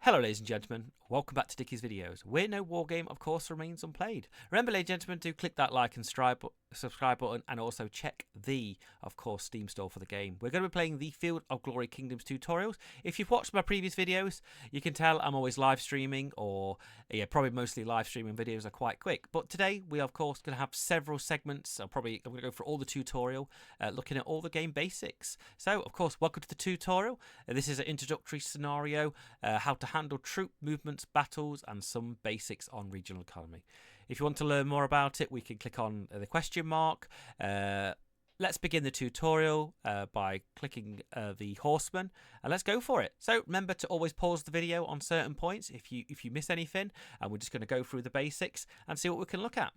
Hello ladies and gentlemen, welcome back to Dickie's Videos, where no wargame of course remains unplayed. Remember ladies and gentlemen to click that like and subscribe button and also check the, of course, Steam store for the game. We're going to be playing the Field of Glory Kingdoms tutorials. If you've watched my previous videos, you can tell I'm always live streaming, or probably mostly live streaming videos are quite quick. But today we are of course going to have several segments. I'm going to go through all the tutorial, looking at all the game basics. So of course, welcome to the tutorial. This is an introductory scenario, how to handle troop movements, battles, and some basics on regional economy. If you want to learn more about it, we can click on the question mark. Let's begin the tutorial by clicking the horseman, and let's go for it. So remember to always pause the video on certain points if you miss anything, and we're just going to go through the basics and see what we can look at.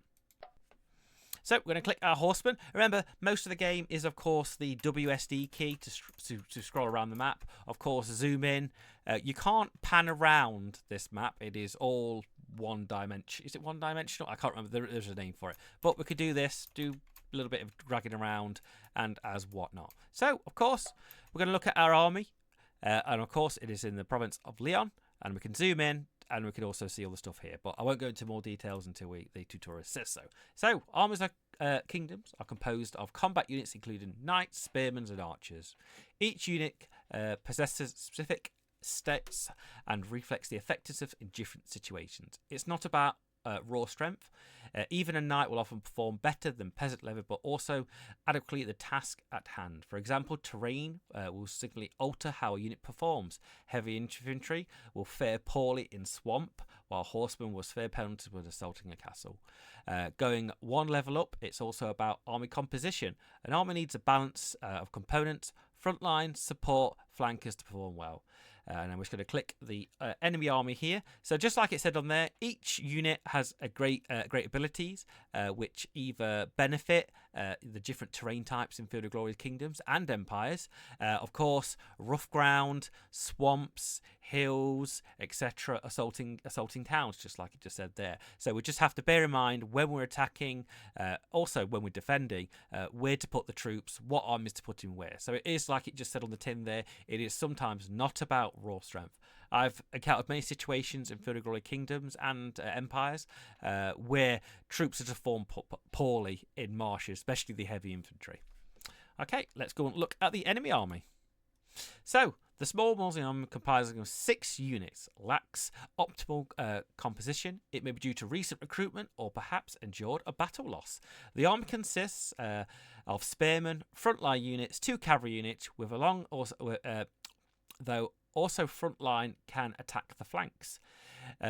So we're going to click our horseman. Remember, most of the game is, of course, the WSD key to scroll around the map. Of course, zoom in. You can't pan around this map. It is all one dimension. Is it one dimensional? I can't remember. There's a name for it. But we could do this, do a little bit of dragging around and as whatnot. So, of course, we're going to look at our army. And, of course, it is in the province of Leon. And we can zoom in. And we can also see all the stuff here, but I won't go into more details until the tutorial says so. So, armies kingdoms are composed of combat units including knights, spearmen, and archers. Each unit possesses specific stats and reflects the effectiveness in different situations. It's not about raw strength. Even a knight will often perform better than peasant level, but also adequately the task at hand. For example, terrain will significantly alter how a unit performs. Heavy infantry will fare poorly in swamp, while horsemen will fare penalties when assaulting a castle. Going one level up, it's also about army composition. An army needs a balance of components, frontline, support, flankers to perform well. And I'm just going to click the enemy army here. So just like it said on there, each unit has a great abilities which either benefit the different terrain types in Field of Glory Kingdoms and Empires. Of course, rough ground, swamps, hills, etc. Assaulting towns, just like it just said there. So we just have to bear in mind when we're attacking, also when we're defending, where to put the troops, what armies to put in where. So it is like it just said on the tin there. It is sometimes not about raw strength. I've encountered many situations in Field of Glory Kingdoms and Empires where troops are just formed poorly in marshes, especially the heavy infantry. Okay, let's go and look at the enemy army. So, the small Muslim army comprising of 6 units lacks optimal composition. It may be due to recent recruitment or perhaps endured a battle loss. The army consists of spearmen, frontline units, 2 cavalry units with a long, though also frontline can attack the flanks.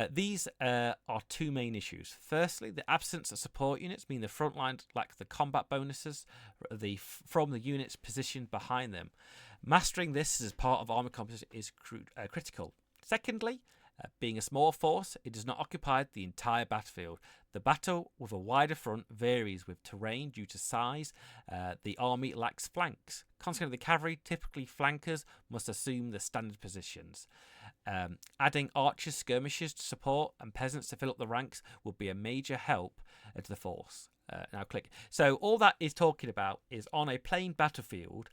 These are 2 main issues. Firstly, the absence of support units mean the front lines lack the combat bonuses from the units positioned behind them. Mastering this as part of army composition is critical. Secondly, being a small force, it does not occupy the entire battlefield. The battle with a wider front varies with terrain due to size. The army lacks flanks. Consequently, the cavalry, typically flankers, must assume the standard positions. Adding archers, skirmishers to support and peasants to fill up the ranks would be a major help to the force. Now click. So all that is talking about is on a plain battlefield.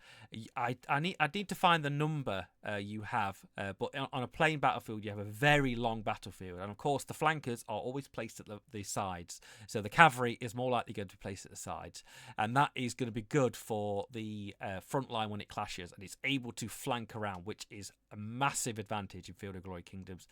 I need to find the number you have, but on a plain battlefield you have a very long battlefield, and of course the flankers are always placed at the sides. So the cavalry is more likely going to be placed at the sides, and that is going to be good for the front line when it clashes, and it's able to flank around, which is a massive advantage in Field of Glory Kingdoms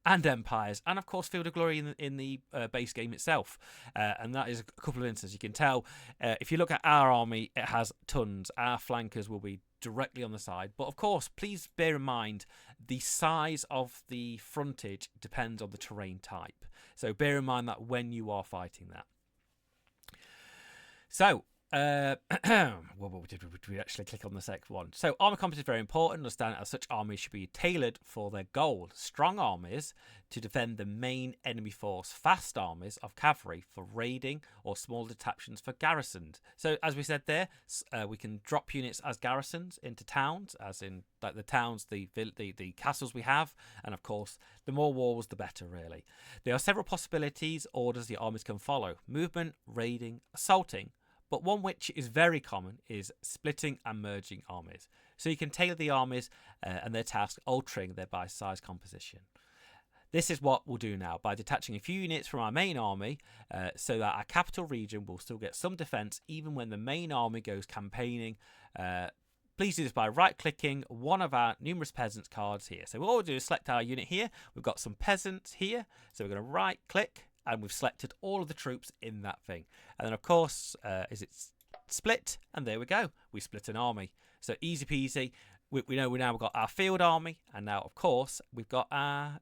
and Empires, and of course Field of Glory in the base game itself. And that is a couple of instances. You can tell if you look at our army, it has tons. Our flankers will be directly on the side, but of course please bear in mind the size of the frontage depends on the terrain type, so bear in mind that when you are fighting that. So did we actually click on the second one? So armor composition is very important. Understand that as such armies should be tailored for their goal. Strong armies to defend the main enemy force. Fast armies of cavalry for raiding, or small detachments for garrisons. So as we said there, we can drop units as garrisons into towns, as in like the towns, the castles we have, and of course the more walls the better really. There are several possibilities orders the armies can follow: movement, raiding, assaulting. But one which is very common is splitting and merging armies. So you can tailor the armies and their tasks, altering their by size composition. This is what we'll do now by detaching a few units from our main army so that our capital region will still get some defense even when the main army goes campaigning. Please do this by right-clicking one of our numerous peasants cards here. So what we'll do is select our unit here. We've got some peasants here. So we're going to right-click and we've selected all of the troops in that thing. And then, of course, is it split? And there we go. We split an army. So easy peasy. We know we've got our field army. And now, of course, we've got our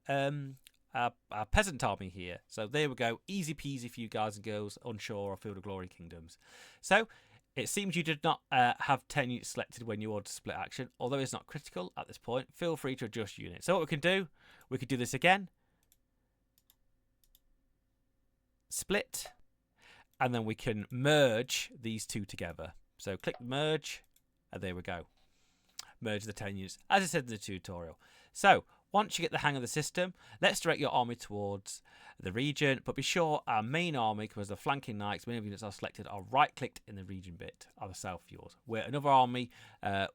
peasant army here. So there we go. Easy peasy for you guys and girls onshore or Field of Glory Kingdoms. So it seems you did not have 10 units selected when you ordered split action, although it's not critical at this point. Feel free to adjust units. So what we can do this again. Split. And then we can merge these two together. So click merge, and there we go. Merge the 10 units, as I said in the tutorial. So once you get the hang of the system, let's direct your army towards the region, but be sure our main army, because the flanking knights, many of units are selected, are right-clicked in the region bit of the south yours, where another army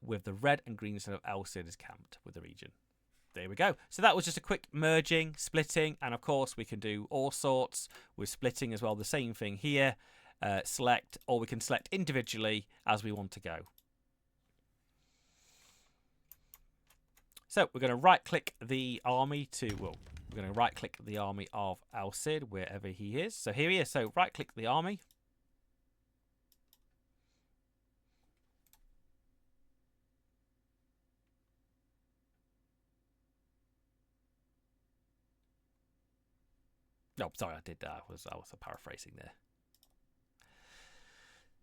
with the red and green sort of Elsid is camped with the region. There we go. So that was just a quick merging, splitting, and of course we can do all sorts with splitting as well. The same thing here, select, or we can select individually as we want to go. So we're going to right-click the army to, well, we're going to right-click the army of Elsid, wherever he is. So here he is. So right-click the army. No, sorry, I did that. I was paraphrasing there.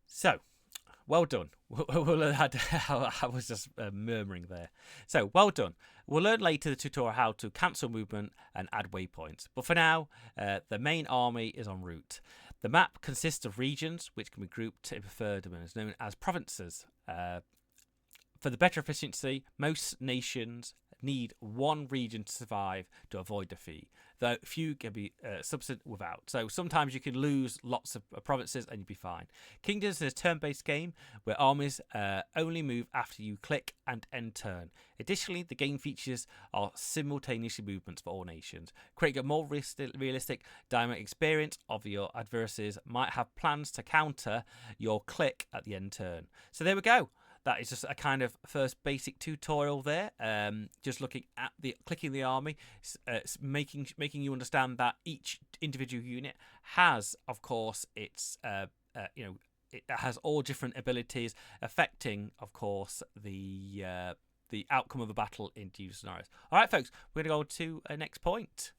So, well done. I was just murmuring there. So, well done. We'll learn later in the tutorial how to cancel movement and add waypoints. But for now, the main army is en route. The map consists of regions, which can be grouped in preferred domains, known as provinces. For the better efficiency, most nations need one region to survive to avoid defeat, though few can be subsistent without. So sometimes you can lose lots of provinces and you'll be fine. Kingdoms is a turn-based game where armies only move after you click and end turn. Additionally, the game features are simultaneous movements for all nations, creating a more realistic dynamic experience of your adversaries might have plans to counter your click at the end turn. So there we go. That is just a kind of first basic tutorial there. Just looking at clicking the army, making you understand that each individual unit has, of course, its it has all different abilities affecting, of course, the outcome of the battle in different scenarios. All right, folks, we're going to go to a next point.